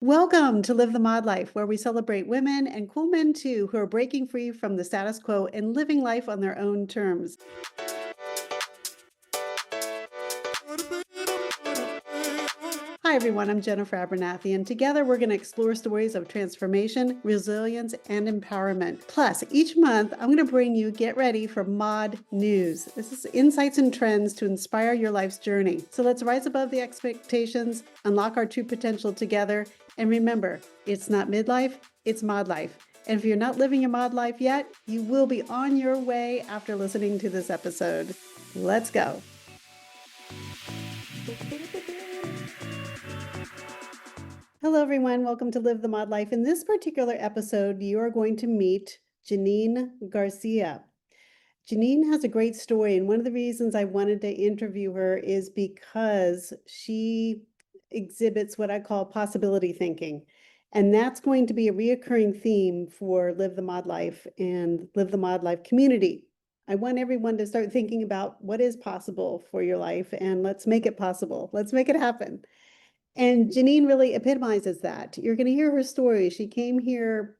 Welcome to Live the Mod Life, where we celebrate women and cool men too who are breaking free from the status quo and living life on their own terms. Hi, everyone. I'm Jennifer Abernathy, and together we're going to explore stories of transformation, resilience, and empowerment. Plus, each month, I'm going to bring you Get Ready for Mod News. This is insights and trends to inspire your life's journey. So let's rise above the expectations, unlock our true potential together, and remember, it's not midlife, it's mod life. And if you're not living your mod life yet, you will be on your way after listening to this episode. Let's go. Hello, everyone. Welcome to Live the Mod Life. In this particular episode, you are going to meet Jeannine Garcia. Jeannine has a great story, and one of the reasons I wanted to interview her is because she exhibits what I call possibility thinking. And that's going to be a reoccurring theme for Live the Mod Life and Live the Mod Life community. I want everyone to start thinking about what is possible for your life, and let's make it possible. Let's make it happen. And Jeannine really epitomizes that. You're going to hear her story. She came here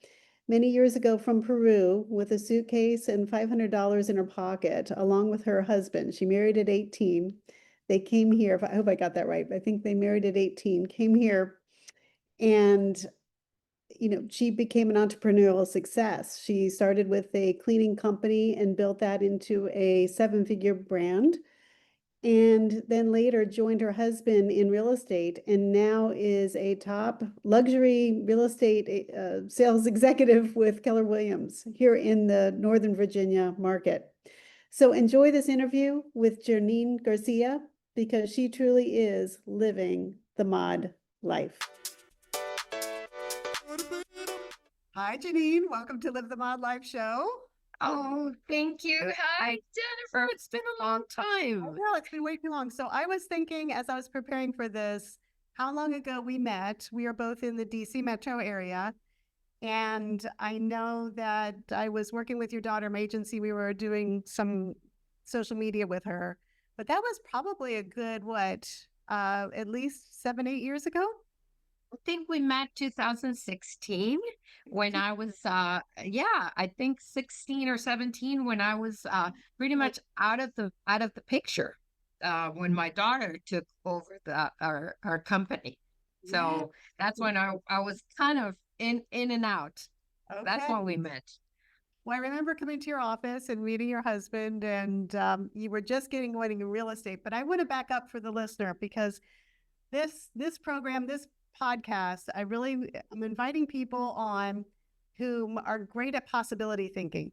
many years ago from Peru with a suitcase and $500 in her pocket, along with her husband. She married at 18. They came here, I hope I got that right. I think they married at 18, came here, and she became an entrepreneurial success. She started with a cleaning company and built that into a 7-figure brand, and then later joined her husband in real estate, and now is a top luxury real estate sales executive with Keller Williams here in the Northern Virginia market. So enjoy this interview with Jeannine Garcia, because she truly is living the mod life. Hi, Jeannine. Welcome to Live the Mod Life show. Oh, thank you. Hi, Jennifer. It's been a long time. Well, it's been way too long. So I was thinking as I was preparing for this, how long ago we met. We are both in the DC metro area. And I know that I was working with your daughter, my agency. We were doing some social media with her. But that was probably a good, at least 7, 8 years ago? I think we met 2016 when I was, I think 16 or 17 when I was pretty much out of the picture when my daughter took over our company. So that's when I was kind of in and out. That's when we met. Well, I remember coming to your office and meeting your husband, and you were just getting going in real estate. But I want to back up for the listener, because this program, this podcast, I'm inviting people on who are great at possibility thinking.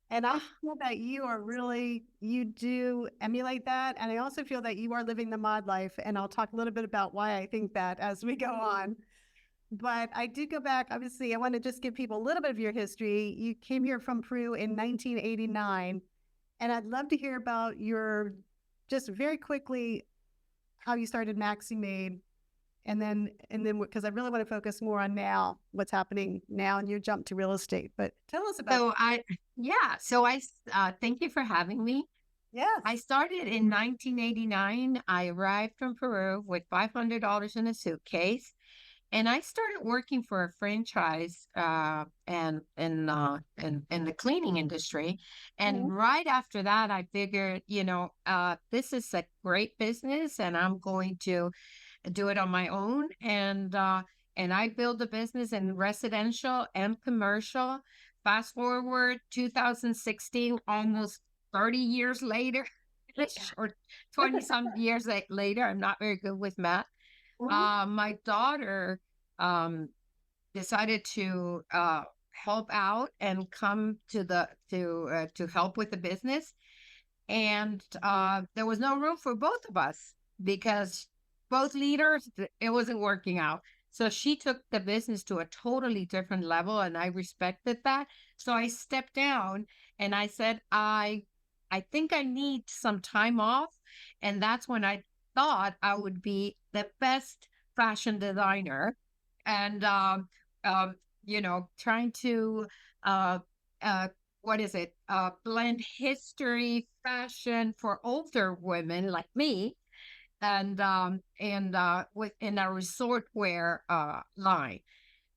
And I feel that you do emulate that. And I also feel that you are living the mod life. And I'll talk a little bit about why I think that as we go on. But I do go back, obviously, I want to just give people a little bit of your history. You came here from Peru in 1989. And I'd love to hear about just very quickly, how you started Maxi-Made. And then, because I really want to focus more on now, what's happening now, and your jump to real estate. But tell us about. So I thank you for having me. Yes. I started in 1989. I arrived from Peru with $500 in a suitcase, and I started working for a franchise and in the cleaning industry. And right after that, I figured, this is a great business, and I'm going to do it on my own. And I built a business in residential and commercial. Fast forward 2016, almost 30 years later, or 20 some years later. I'm not very good with math. My daughter decided to help out and come to help with the business, and there was no room for both of us because both leaders, it wasn't working out. So she took the business to a totally different level, and I respected that. So I stepped down and I said, I think I need some time off. And that's when I thought I would be the best fashion designer, and trying to uh, what is it? Blend history, fashion for older women like me, within a resort wear line,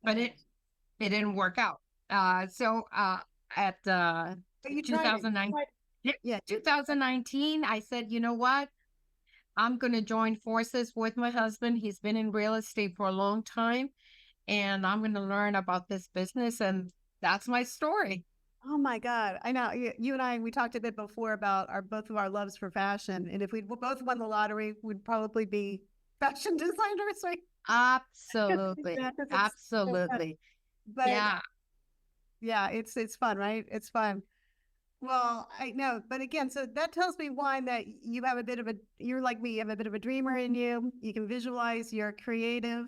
but Okay. it didn't work out. At But you tried it. 2009, Yeah. 2019, I said, you know what? I'm going to join forces with my husband. He's been in real estate for a long time, and I'm going to learn about this business. And that's my story. Oh my God. I know you and I, we talked a bit before about both of our loves for fashion. And if we both won the lottery, we'd probably be fashion designers, right? Absolutely. Yeah, 'cause it's so fun. Absolutely. But Yeah. yeah, it's fun, right? It's fun. Well, I know, but again, so that tells me one that you have a bit of a you're like me, you have a bit of a dreamer in you. You can visualize, you're creative.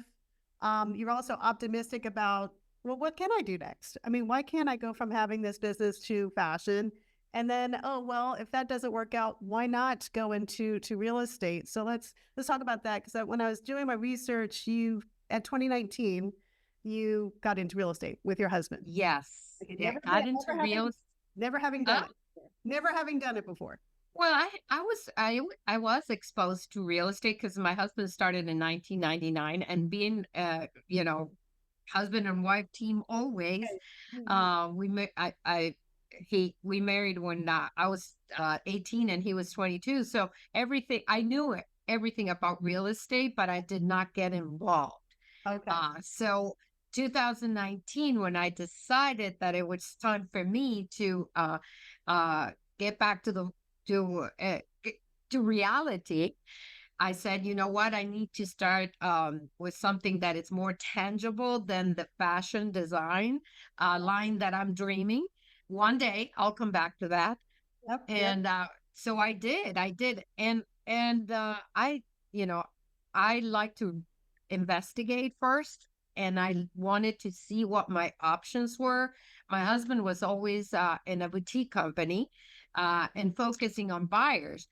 You're also optimistic about, well, what can I do next? I mean, why can't I go from having this business to fashion? And then, oh, well, if that doesn't work out, why not go into real estate? So let's talk about that because when I was doing my research, you at 2019, you got into real estate with your husband. Yes. Okay, Yeah. Got into real. never having done Uh, it before. Never having done it before. well, I was exposed to real estate because my husband started in 1999, and being husband and wife team always. Okay. Mhm. We ma- I he we married when I was 18 and he was 22. So I knew everything about real estate, but I did not get involved. Okay. So 2019, when I decided that it was time for me to uh, get back to uh, g- to reality, I said, you know what, I need to start with something that is more tangible than the fashion design line that I'm dreaming. One day I'll come back to that. Yep. Yep. And so I did. And you know, I like to investigate first, and I wanted to see what my options were. My husband was always in a boutique company and focusing on buyers,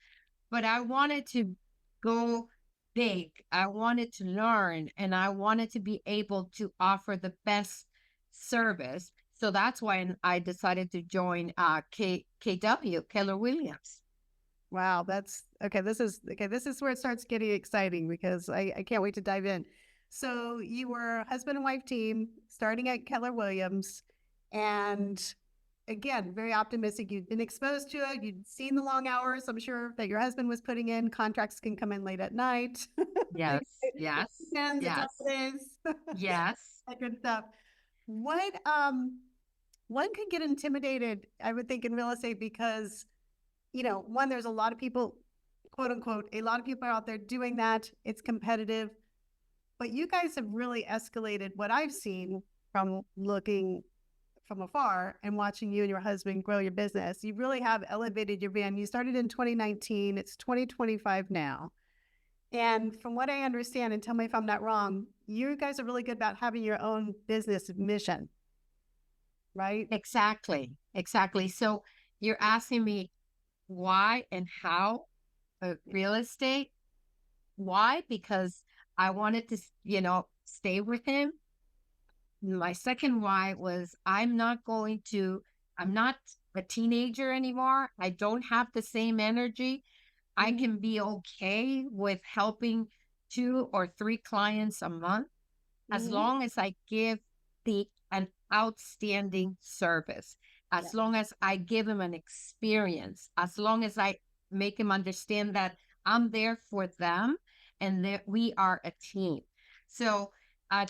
but I wanted to go big. I wanted to learn, and I wanted to be able to offer the best service. So that's when I decided to join KW, Keller Williams. Wow. That's okay. This is where it starts getting exciting because I can't wait to dive in. So you were a husband and wife team starting at Keller Williams. And again, very optimistic. You'd been exposed to it. You'd seen the long hours. I'm sure that your husband was putting in. Contracts can come in late at night. Yes, yes, Weekends, it's yes, holidays, yes. that good stuff. What one could get intimidated, I would think, in real estate because, one, there's a lot of people, quote unquote, a lot of people are out there doing that. It's competitive. But you guys have really escalated what I've seen from looking from afar and watching you and your husband grow your business. You really have elevated your brand. You started in 2019, it's 2025 now. And from what I understand, and tell me if I'm not wrong, you guys are really good about having your own business mission, right? Exactly, exactly. So you're asking me why and how real estate? Why? Because I wanted to, stay with him. My second why was I'm not a teenager anymore. I don't have the same energy. I Mhm. can be okay with helping 2 or 3 clients a month as Mhm. long as I give the an outstanding service, Yeah. as long as I give him an experience, as long as I make him understand that I'm there for them and that we are a team. So, uh,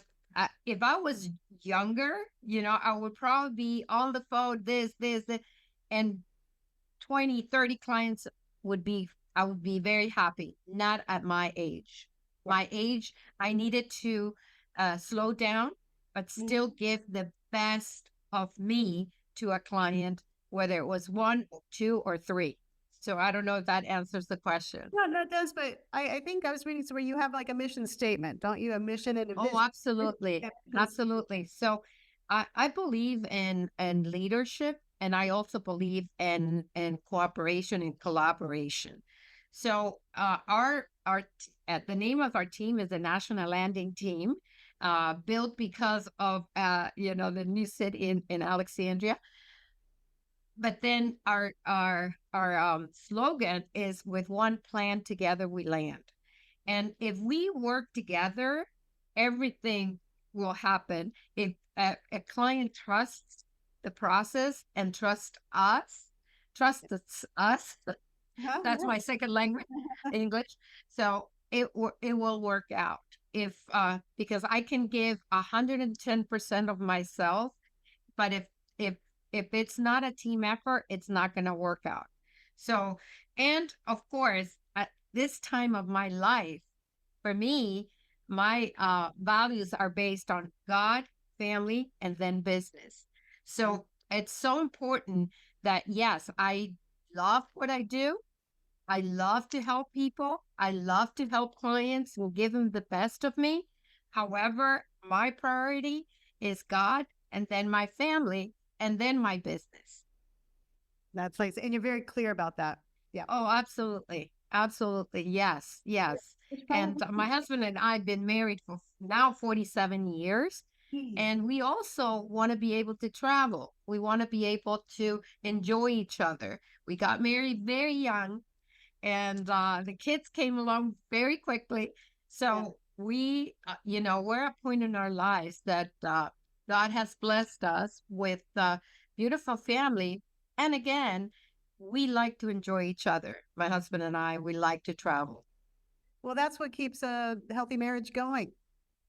if I was younger, I would probably be on the phone, this, and 20, 30 clients would be, I would be very happy. Not at my age. Yeah. My age, I needed to slow down, but Mhm. still give the best of me to a client, whether it was one, 2, or 3. So I don't know if that answers the question. No, that does, but I think I was reading somewhere you have like a mission statement, don't you? A mission and a Oh, vision. absolutely. Yeah, Absolutely. So I believe in leadership, and I also believe in cooperation and collaboration. So the name of our team is the National Landing Team, built because of the new city in Alexandria. But then our slogan is with one plan together we land. And if we work together, everything will happen. If a client trusts the process and trusts us, that's my second language, English. So it will work out if because I can give 110% of myself, but if if it's not a team effort, it's not going to work out. So, and of course, at this time of my life, for me, my values are based on God, family, and then business. So it's so important that yes, I love what I do. I love to help people. I love to help clients and give them the best of me. However, my priority is God and then my family and then my business. That's nice. And you're very clear about that. Yeah. Oh, absolutely. Absolutely. Yes. Yes. Which And probably my husband and I have been married for now 47 years. Hmm. And we also want to be able to travel. We want to be able to enjoy each other. We got married very young, and the kids came along very quickly. Yeah. So we're at a point in our lives that God has blessed us with a beautiful family. And again, we like to enjoy each other. My husband and I, we like to travel. Well, that's what keeps a healthy marriage going.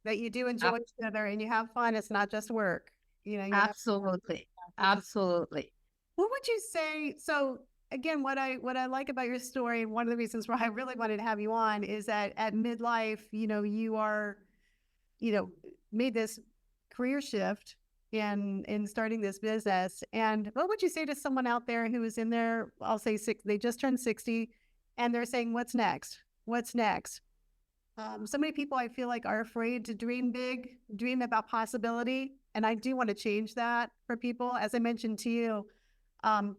That you do enjoy Ab- each other and you have fun. It's not just work. You have fun. Absolutely. Which is Absolutely. what would you say? So again, what I like about your story, one of the reasons why I really wanted to have you on is that at midlife, you are, you know, made this career shift in starting this business. And what would you say to someone out there who is in their, I'll say they just turned 60 and they're saying, what's next? What's next? So many people I feel like are afraid to dream big, dream about possibility. And I do want to change that for people. As I mentioned to you,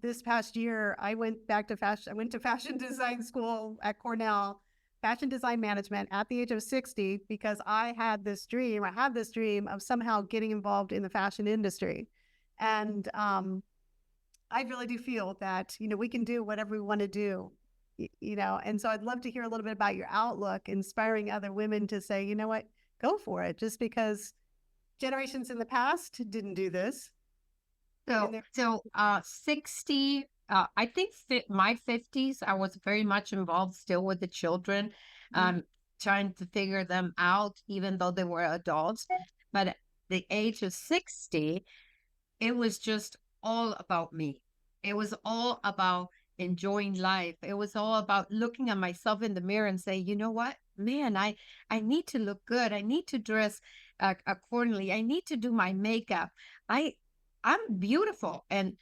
this past year, I went back to fashion. I went to fashion design school at Cornell, fashion design management at the age of 60, because I had this dream. I have this dream of somehow getting involved in the fashion industry. And I really do feel that, we can do whatever we want to do, and so I'd love to hear a little bit about your outlook, inspiring other women to say, you know what, go for it. Just because generations in the past didn't do this. And So, they're, so 60, I think my 50s, I was very much involved still with the children, Mhm. um, trying to figure them out, even though they were adults. But at the age of 60, it was just all about me. It was all about enjoying life. It was all about looking at myself in the mirror and say, you know what, man, I need to look good. I need to dress accordingly. I need to do my makeup. I I'm beautiful, and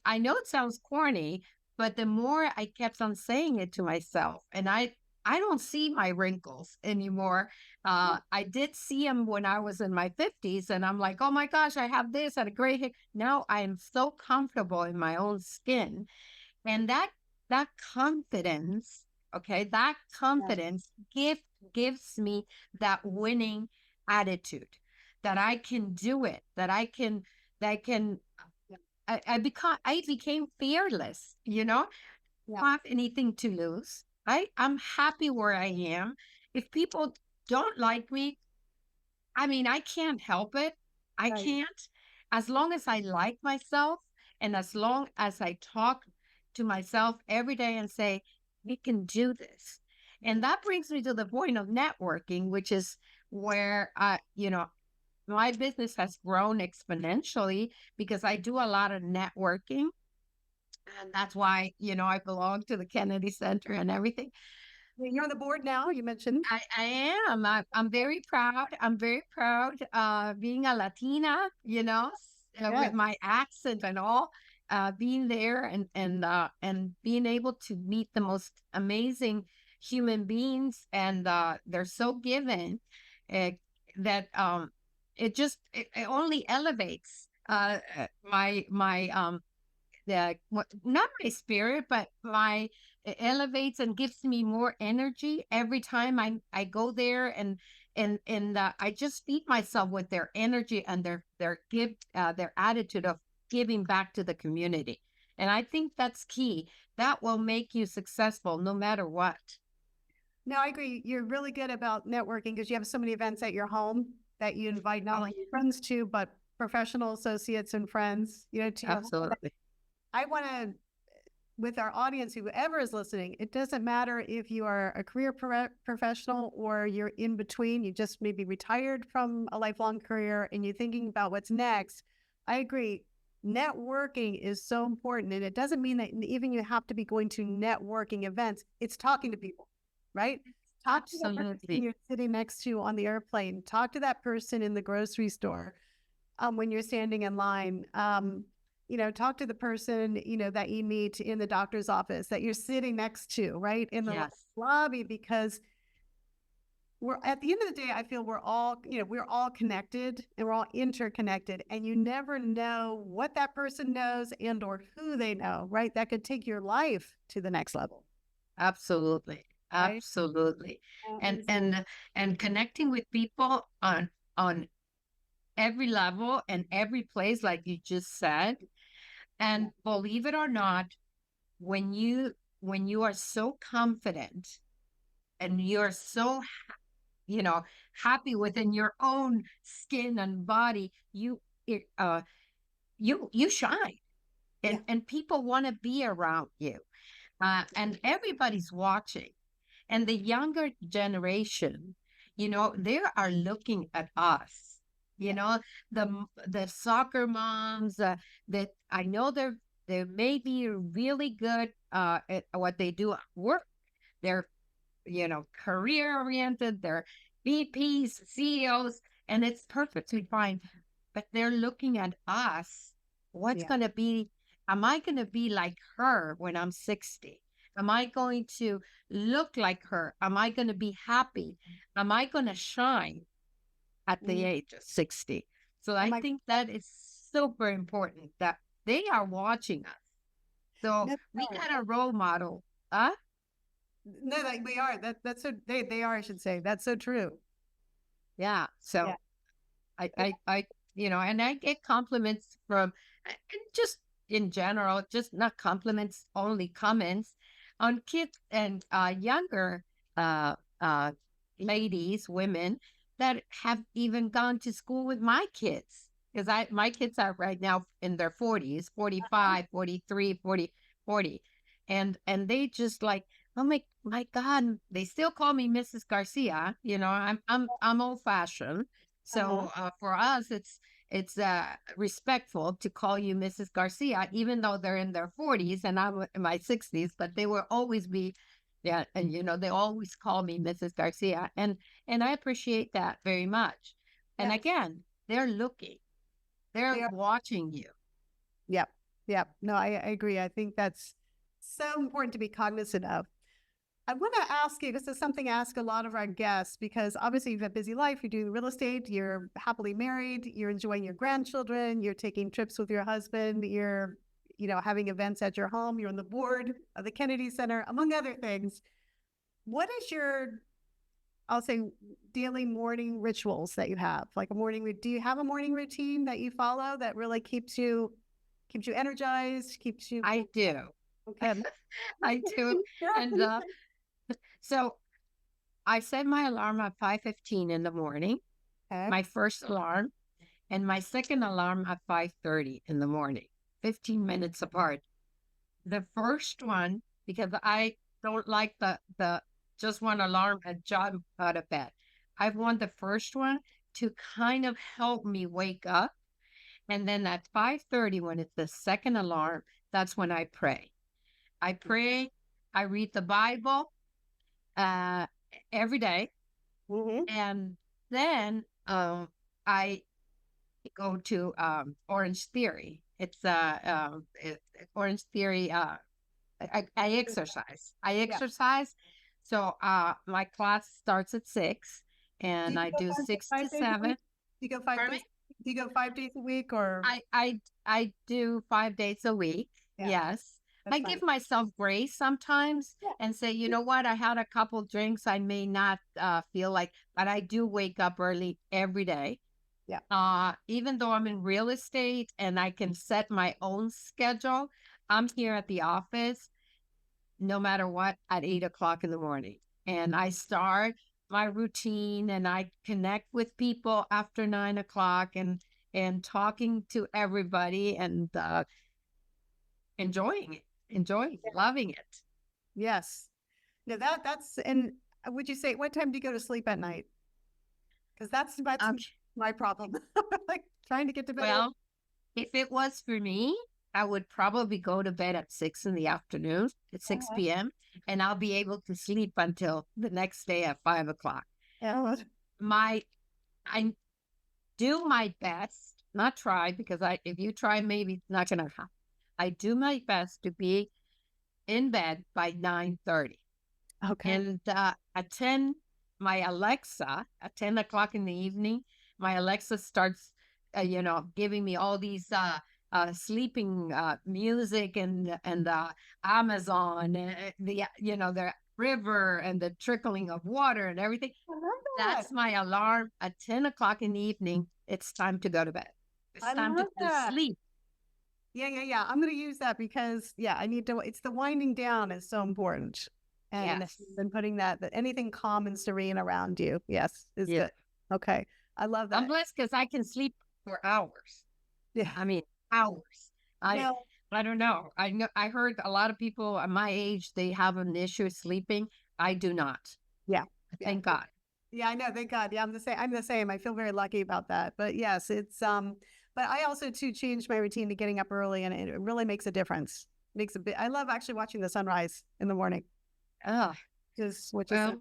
I know it sounds corny, but the more I kept on saying it to myself, and I don't see my wrinkles anymore. I did see them when I was in my 50s, and I'm like, oh my gosh, I have this and a gray hair. Now I am so comfortable in my own skin. And that confidence, okay, that Yeah, confidence gives me that winning attitude that I can do it, that I can I became fearless, yeah, have anything to lose. I'm happy where I am. If people don't like me, I mean, I can't help it. I right. can't. As long as I like myself and as long as I talk to myself every day and say, we can do this. And that brings me to the point of networking, which is where my business has grown exponentially because I do a lot of networking. And that's why, I belong to the Kennedy Center and everything. You're on the board now, you mentioned. I am. I'm very proud. I'm very proud being a Latina, with Yes. my accent and all, being there and being able to meet the most amazing human beings, and they're so given uh, that it only elevates my not my spirit, but my it elevates and gives me more energy every time I go there, and I just feed myself with their energy and their attitude of giving back to the community. And I think that's key. That will make you successful no matter what. No, I agree. You're really good about networking because you have so many events at your home that you invite not only your friends to, but professional associates and friends, to your home. Absolutely. I want to, with our audience, whoever is listening, it doesn't matter if you are a career professional or you're in between, you just maybe retired from a lifelong career and you're thinking about what's next. I agree. Networking is so important. And it doesn't mean that even you have to be going to networking events. It's talking to people, right? Talk to that person Absolutely. you're sitting next to on the airplane. Talk to that person in the grocery store when you're standing in line. Talk to the person, that you meet in the doctor's office that you're sitting next to, right? In the Yes. lobby, because we're at the end of the day, I feel we're all connected and we're all interconnected, and you never know what that person knows and or who they know, right? That could take your life to the next level, Absolutely. right? Absolutely. And And and and connecting with people on every level and every place, like you just said. And believe it or not, when you are so confident and you're so happy within your own skin and body, you shine, yeah, and people want to be around you, and everybody's watching. And the younger generation, they are looking at us. You yeah, know, the soccer moms, that I know they may be really good at what they do at work. They're, career oriented. They're VPs, CEOs, and it's perfectly fine. But they're looking at us. What's yeah. going to be? Am I going to be like her when I'm 60? Am I going to look like her? Am I going to be happy? Am I going to shine at the Mm. age of 60? So Oh I my think that is super important that they are watching us. So no, we got a role model. Huh? no, like we are. That's so they are, I should say. That's so true. Yeah. Yeah. So and I get compliments from, and just in general, just not compliments, only comments on kids and younger uh, uh, ladies, women that have even gone to school with my kids. Because my kids are right now in their 40s, 45, 43, 40, 40. And they just like, oh my God, they still call me Mrs. Garcia. I'm old fashioned, Uh-huh. so for us, it's respectful to call you Mrs. Garcia, even though they're in their 40s and I'm in my 60s. But they will always be, yeah, and they always call me Mrs. Garcia, and I appreciate that very much. And Yeah. again, they're looking, they're They are. watching you. Yep. Yep. No, I agree. I think that's so important to be cognizant of. I want to ask you, this is something I ask a lot of our guests, because obviously you have a busy life, you do real estate, you're happily married, you're enjoying your grandchildren, you're taking trips with your husband, you're, having events at your home, you're on the board of the Kennedy Center, among other things. What is your, I'll say, daily morning rituals that you have? Like do you have a morning routine that you follow that really keeps you energized, keeps you I do. okay? I do. And so I set my alarm at 5:15 in the morning, Okay. my first alarm, and my second alarm at 5:30 in the morning, 15 minutes apart. The first one, because I don't like the just one alarm and jump out of bed. I want the first one to kind of help me wake up. And then at 5:30, when it's the second alarm, that's when I pray. I pray, I read the Bible uh, every day. Mm-hmm. And then I go to Orange Theory. It's Orange Theory. I exercise. I Yeah. exercise. So my class starts at 6, Do and you I go do 6 to five days a 7. week? Do you go five Pardon days? me? Do you go 5 days a week or? I do 5 days a week. Yeah, Yes. I that's give fine. myself grace sometimes Yeah. and say, you know what, I had a couple drinks. I may not feel like, but I do wake up early every day. Yeah. Even though I'm in real estate and I can set my own schedule, I'm here at the office no matter what at 8 o'clock in the morning. and I start my routine, and I connect with people after 9 o'clock, and talking to everybody, and enjoying it, loving it. Yes. No, that's, and would you say, what time do you go to sleep at night? Because that's Um, my problem. Like trying to get to bed. well, if it was for me, I would probably go to bed at 6 in the afternoon, at 6 Uh-huh. p.m., and I'll be able to sleep until the next day at 5 o'clock. Yeah. My, I do my best, not try, because if you try, maybe it's not gonna happen. I do my best to be in bed by 9:30, Okay. and at 10, my Alexa, at 10 o'clock in the evening, my Alexa starts, giving me all these sleeping music, and Amazon, the river and the trickling of water and everything. I love that. That's my alarm at 10 o'clock in the evening. It's time to go to bed. It's I time love to that. sleep. Yeah. I'm going to use that because, yeah, I need to, it's the winding down is so important. And Yes. then putting that anything calm and serene around you. Yes, is Yeah. good. Okay. I love I'm that. blessed because I can sleep for hours. Yeah. I mean, hours. Well, I don't know. I heard a lot of people at my age, they have an issue sleeping. I do not. yeah. Thank God. Yeah, I know. Thank God. Yeah, I'm the same. I'm the same. I feel very lucky about that. But yes, it's but I also too changed my routine to getting up early, and it really makes a difference. Makes a bit. I love actually watching the sunrise in the morning. Ah, Which is well,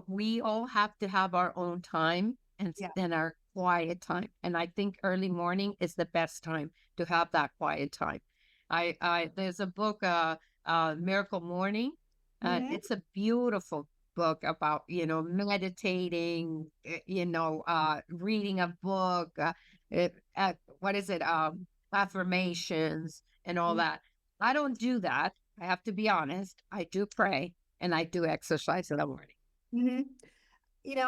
we all have to have our own time, yeah. and our quiet time. And I think early morning is the best time to have that quiet time. There's a book, Miracle Morning. Mhm. It's a beautiful book about, meditating, reading a book, what is it? Affirmations and all Mhm. that. I don't do that. I have to be honest. I do pray, and I do exercise in the morning. Mhm.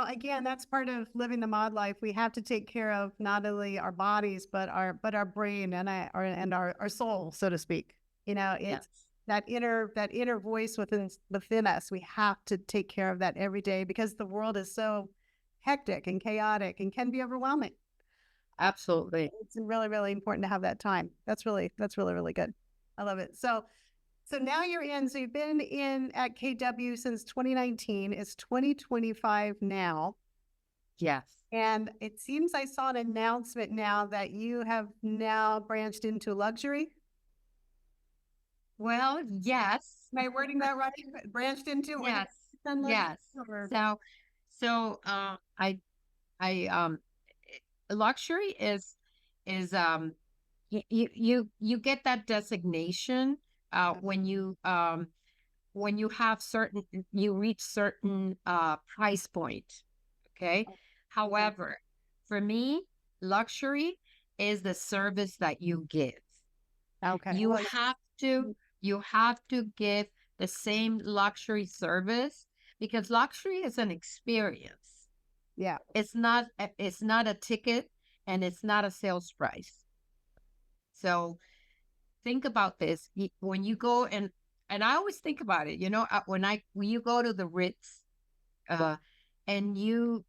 Again, that's part of living the mod life. We have to take care of not only our bodies, but our brain and our soul, so to speak. It's Yes, that inner voice within us. We have to take care of that every day because the world is so hectic and chaotic and can be overwhelming. absolutely. It's really, really important to have that time. That's really, really good. I love it. So now so you've been in at KW since 2019. It's 2025 now. Yes. And it seems I saw an announcement now that you have now branched into luxury. Well, yes. Am I wording that right? Branched into Yes. luxury Yes. or So, luxury is you get that designation when you reach certain price point. Okay. However, for me, luxury is the service that you give. okay. You Well, have to you have to give the same luxury service, because luxury is an experience. yeah. It's not a ticket, and it's not a sales price. So think about this. When you go, and I always think about it, when you go to the Ritz, uh and you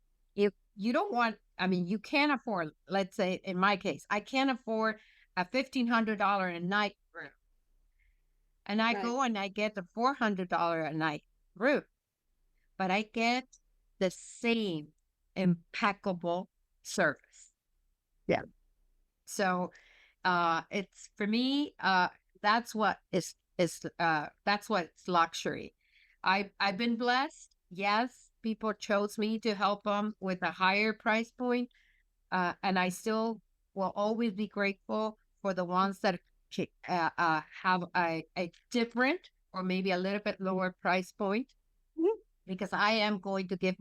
don't want, I mean, you can't afford, let's say in my case, I can't afford a $1,500 a night room, and I Right. go and I get the $400 a night room, but I get the same impeccable service. Yeah. So it's for me, that's what that's what's luxury. I've been blessed. Yes, people chose me to help them with a higher price point, and I still will always be grateful for the ones that have a different, or maybe a little bit lower price point, Mhm. because I am going to give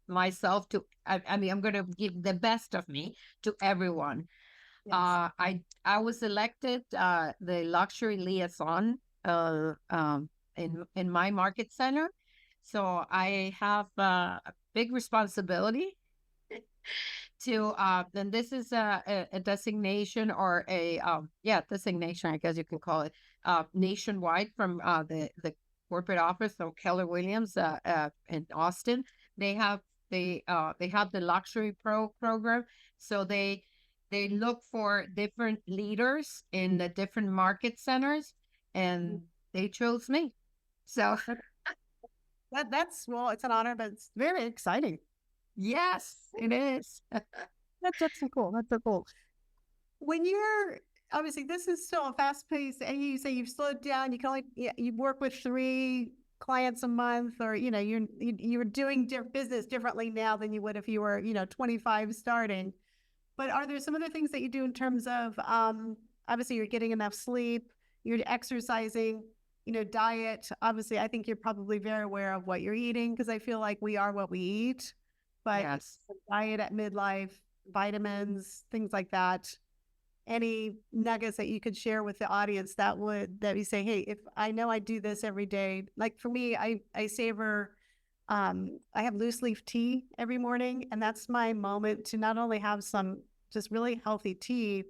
myself to, I mean, I'm going to give the best of me to everyone. Yes. I was elected the luxury liaison in my market center, so I have a big responsibility to and this is a designation, or a designation, I guess you can call it, nationwide, from the corporate office of Keller Williams in Austin. They have they have the luxury program, so they look for different leaders in the different market centers, and they chose me. So That's well, it's an honor, but it's very exciting. yes, it is. That's so cool. That's so cool. When you're obviously this is still a fast pace, and you say you've slowed down. You can only you work with 3 clients a month, or you're doing business differently now than you would if you were 25 starting. But are there some other things that you do in terms of obviously you're getting enough sleep, you're exercising, diet? Obviously, I think you're probably very aware of what you're eating, because I feel like we are what we eat. But Yes. diet at midlife, vitamins, things like that. Any nuggets that you could share with the audience that you say, hey, if I know I do this every day, like for me, I savor, I have loose leaf tea every morning, and that's my moment to not only have some just really healthy tea,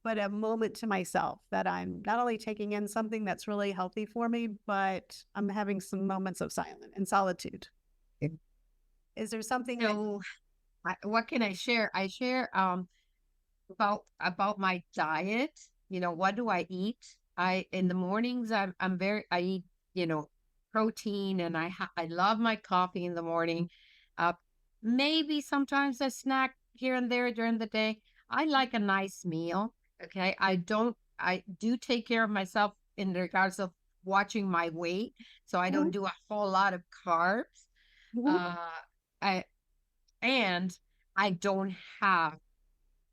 but a moment to myself that I'm not only taking in something that's really healthy for me, but I'm having some moments of silence and solitude. Is there something that So what can I share? I share about my diet. What do I eat? In the mornings I eat, protein, and I love my coffee in the morning. Uh Maybe sometimes a snack here and there during the day. I like a nice meal. Okay. I do take care of myself in regards of watching my weight. So I don't Mhm, do a whole lot of carbs. mhm, Uh I and I don't have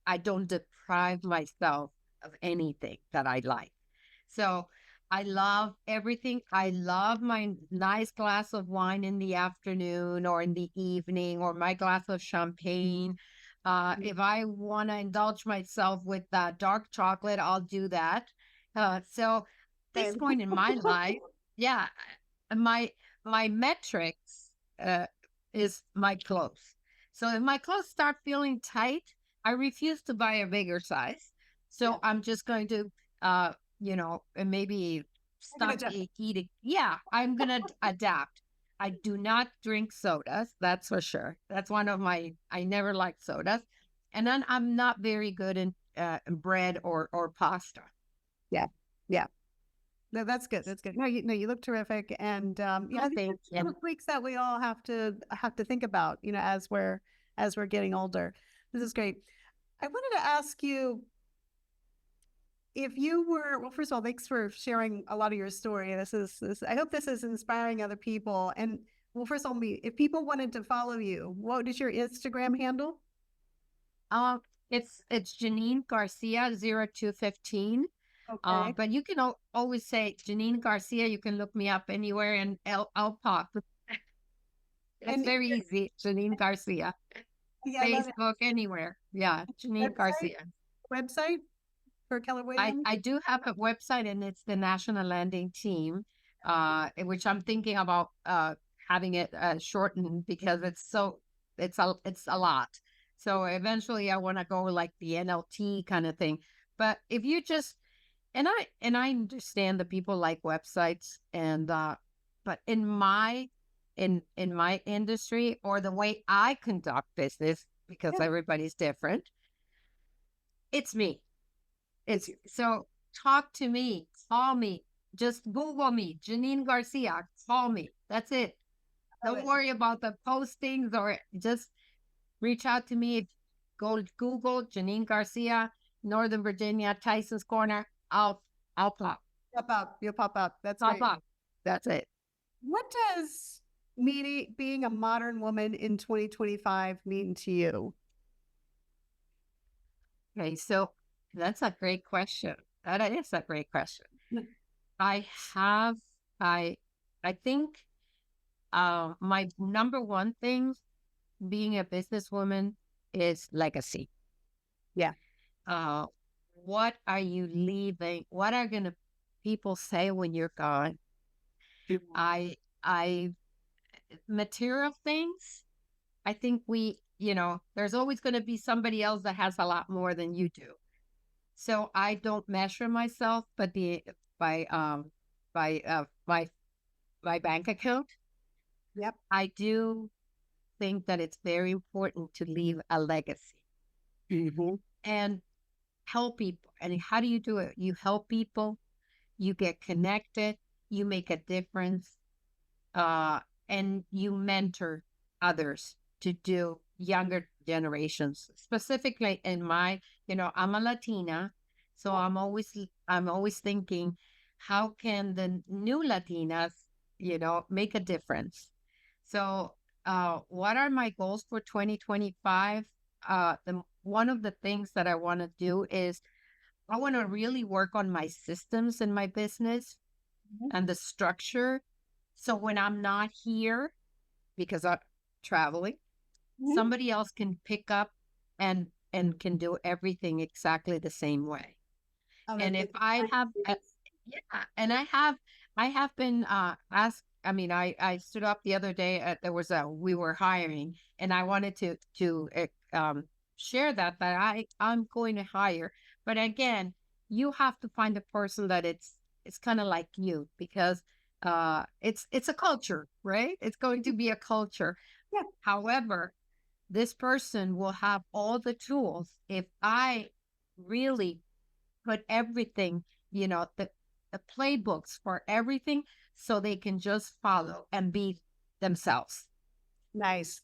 I don't deprive myself of anything that I like. So I love everything. I love my nice glass of wine in the afternoon or in the evening, or my glass of champagne. If I want to indulge myself with dark chocolate, I'll do that. So this same. point in my life, yeah, my my metrics is my clothes. So if my clothes start feeling tight, I refuse to buy a bigger size. Yeah, So I'm just going to, and maybe we're gonna stop adjust. eating. Yeah, I'm going to adapt. I do not drink sodas. That's for sure. That's one of I never liked sodas. And then I'm not very good in bread or pasta. Yeah, yeah. No, that's good. That's good. No, you look terrific, and Oh, I think thank there's you. little tweaks that we all have to think about, as we're getting older. This is great. I wanted to ask you if you were well. First of all, thanks for sharing a lot of your story. This. I hope this is inspiring other people. And well, first of all, if people wanted to follow you, what is your Instagram handle? Uh, it's Jeannine Garcia 0215. Okay. But you can always say Jeannine Garcia. You can look me up anywhere, and I'll pop. It's And very easy. Jeannine Garcia. yeah, I love it. Facebook, anywhere. Yeah, Jeannine Website, Garcia. website for Keller I, Williams. I do have a website, and it's the National Landing Team, in which I'm thinking about having it shortened, because it's a lot. So eventually I want to go like the NLT kind of thing. But if you just and I understand that people like websites, and but in my industry, or the way I conduct business, because Yeah, everybody's different, it's me. it's It's you. so talk to me, call me, just Google me, Jeannine Garcia, call me. That's it. Love Don't it. worry about the postings, or just reach out to me. Go Google Jeannine Garcia, Northern Virginia, Tyson's Corner. I'll pop, Pop up. You'll pop up. That's pop great. up. That's it. What does being a modern woman in 2025 mean to you? Okay, so that's a great question. That is a great question. I have, I, I think, my number one thing being a businesswoman is legacy. Yeah. Uh, what are you leaving? What are gonna people say when you're gone? I material things. I think there's always going to be somebody else that has a lot more than you do. So I don't measure myself, but by my my bank account, Yep. I do think that it's very important to leave a legacy and help people. And how do you do it? You help people, you get connected, you make a difference, uh, and you mentor others to do younger generations. Specifically in my, I'm a Latina, so I'm always thinking, how can the new Latinas, make a difference? So, what are my goals for 2025? One of the things that I want to do is I want to really work on my systems in my business Mhm. and the structure. So when I'm not here because I'm traveling, Mhm. somebody else can pick up and can do everything exactly the same way. Oh, And if it's I have, yeah, and I have been asked. I mean, I stood up the other day. We were hiring, and I wanted to share that I'm going to hire. But again, you have to find a person that it's kind of like you, because it's a culture, right? It's going to be a culture. yeah, However, this person will have all the tools if I really put everything, the playbooks for everything, so they can just follow and be themselves. nice.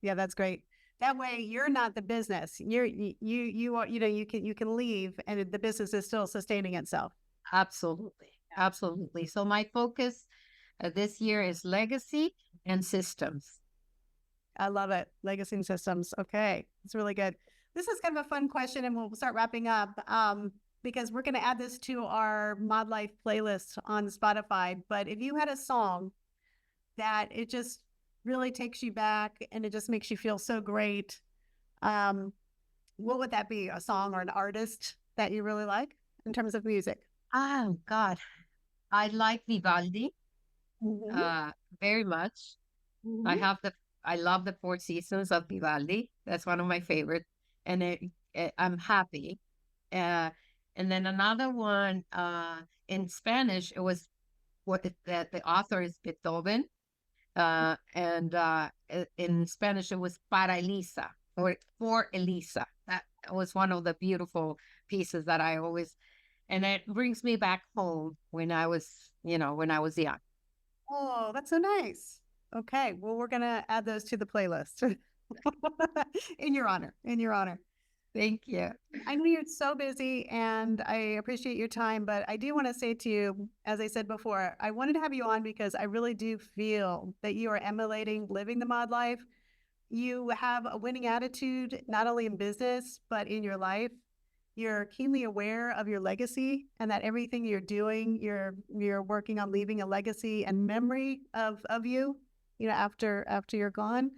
Yeah, that's great. That way, you're not the business. You are. You can leave, and the business is still sustaining itself. Absolutely. Absolutely. So my focus this year is legacy and systems. I love it. Legacy and systems. Okay, it's really good. This is kind of a fun question, and we'll start wrapping up. Because we're going to add this to our Mod.Life playlist on Spotify. But if you had a song that it just really takes you back and it just makes you feel so great, um, what would that be? A song or an artist that you really like in terms of music? Oh God. I like Vivaldi Mm-hmm. uh very much. I Mm-hmm. have the I love the Four Seasons of Vivaldi. That's one of my favorites. And I'm happy. Uh, and then another one in Spanish, it was that the author is Beethoven. And in Spanish, it was Para Elisa, or for Elisa. That was one of the beautiful pieces that I always, and it brings me back home when I was young. Oh, that's so nice. Okay, well, we're gonna add those to the playlist in your honor. In your honor. Thank you. I know you're so busy and I appreciate your time, but I do want to say to you, as I said before, I wanted to have you on because I really do feel that you are emulating living the mod life. You have a winning attitude, not only in business, but in your life. You're keenly aware of your legacy and that everything you're doing, you're working on leaving a legacy and memory of you, after you're gone.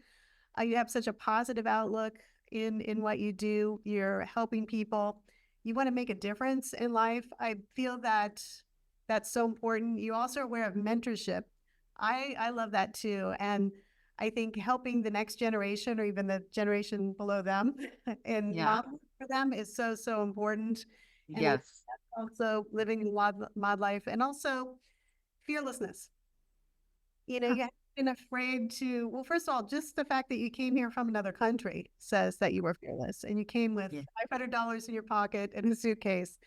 You have such a positive outlook in what you do. You're helping people. You want to make a difference in life. I feel that that's so important. You also are aware of mentorship. I love that too. And I think helping the next generation or even the generation below them and Yeah. model for them is so, so important. And I Yes. also living in mod life and also fearlessness. You haven't been afraid to, well, first of all, just the fact that you came here from another country says that you were fearless and you came with Yeah. $500 in your pocket and a suitcase,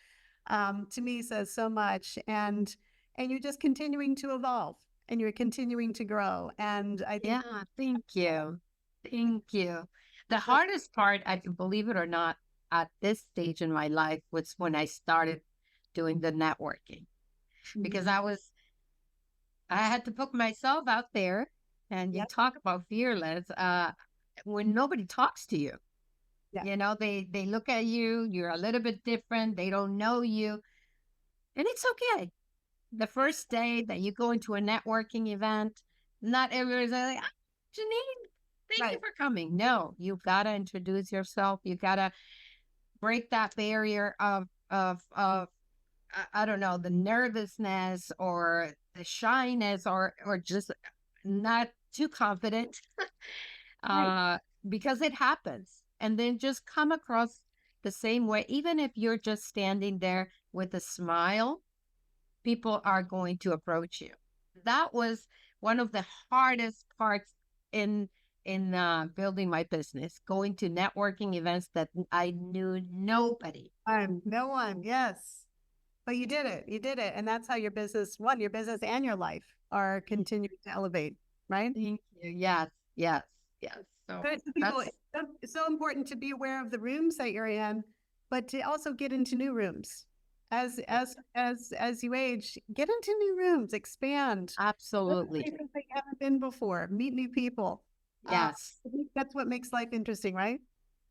to me says so much. And you're just continuing to evolve and you're continuing to grow. And I think Yeah. Thank you. Thank you. The hardest part, I can believe it or not, at this stage in my life was when I started doing the networking, because I had to put myself out there, and you Yep. talk about fearless, when nobody talks to you. Yeah. They look at you, you're a little bit different, they don't know you, and it's okay. The first day that you go into a networking event, not everybody's like, "Ah, Jeannine, thank you Right. for coming." No, you gotta introduce yourself. You gotta break that barrier of I don't know, the nervousness or the shyness, or just not too confident, Right. uh, because it happens. And then just come across the same way. Even if you're just standing there with a smile, people are going to approach you. That was one of the hardest parts in building my business, going to networking events that I knew nobody. No one, yes. But you did it. You did it. And that's how your business, your business and your life are continuing to elevate, right? Thank you. Yes, yes, yes. So But to people, it's so important to be aware of the rooms that you're in, but to also get into new rooms. As you age, get into new rooms, expand. Go to absolutely. places that you haven't been before. Meet new people. Yes, I think that's what makes life interesting, right?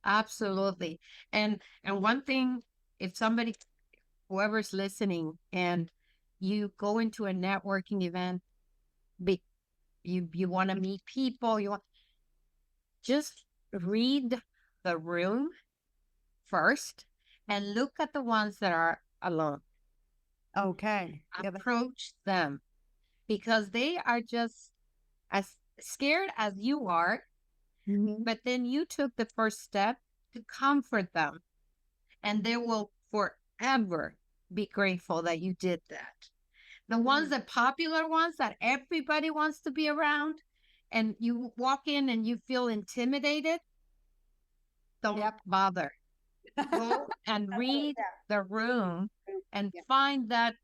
absolutely. And one thing, if somebody, whoever's listening, and you go into a networking event, be, you want to meet people, you want just read the room first and look at the ones that are alone. Okay. Yeah. Approach them because they are just as scared as you are, Mhm. but then you took the first step to comfort them, and they will forever be grateful that you did that. The ones, the popular ones that everybody wants to be around, and you walk in and you feel intimidated, don't Yep. bother. Go and read the room and Yeah. find that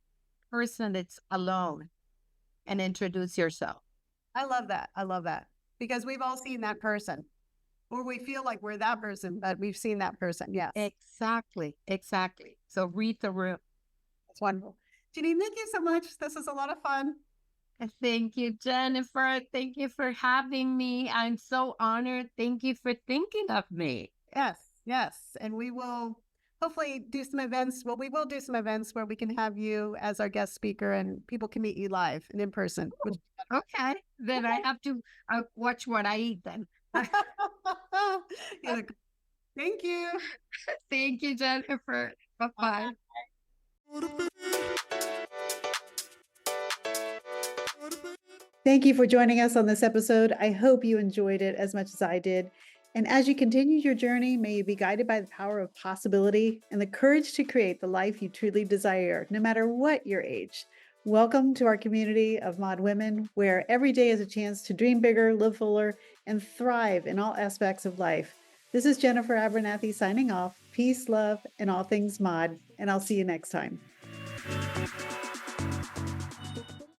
person that's alone and introduce yourself. I love that. I love that because we've all seen that person, or we feel like we're that person, but we've seen that person. Yes. Exactly, exactly. So read the room. That's wonderful. Jeannine, thank you so much. This was a lot of fun. And thank you, Jennifer. Thank you for having me. I'm so honored. Thank you for thinking of me. Yes, yes. And we will hopefully do some events. Well, we will do some events where we can have you as our guest speaker and people can meet you live and in person. Okay, then I have to watch what I eat then. Yeah, thank you. Thank you, Jennifer. Bye-bye. Thank you for joining us on this episode. I hope you enjoyed it as much as I did. And as you continue your journey, may you be guided by the power of possibility and the courage to create the life you truly desire, no matter what your age. Welcome to our community of Mod Women, where every day is a chance to dream bigger, live fuller, and thrive in all aspects of life. This is Jennifer Abernathy signing off. Peace, love, and all things Mod, and I'll see you next time.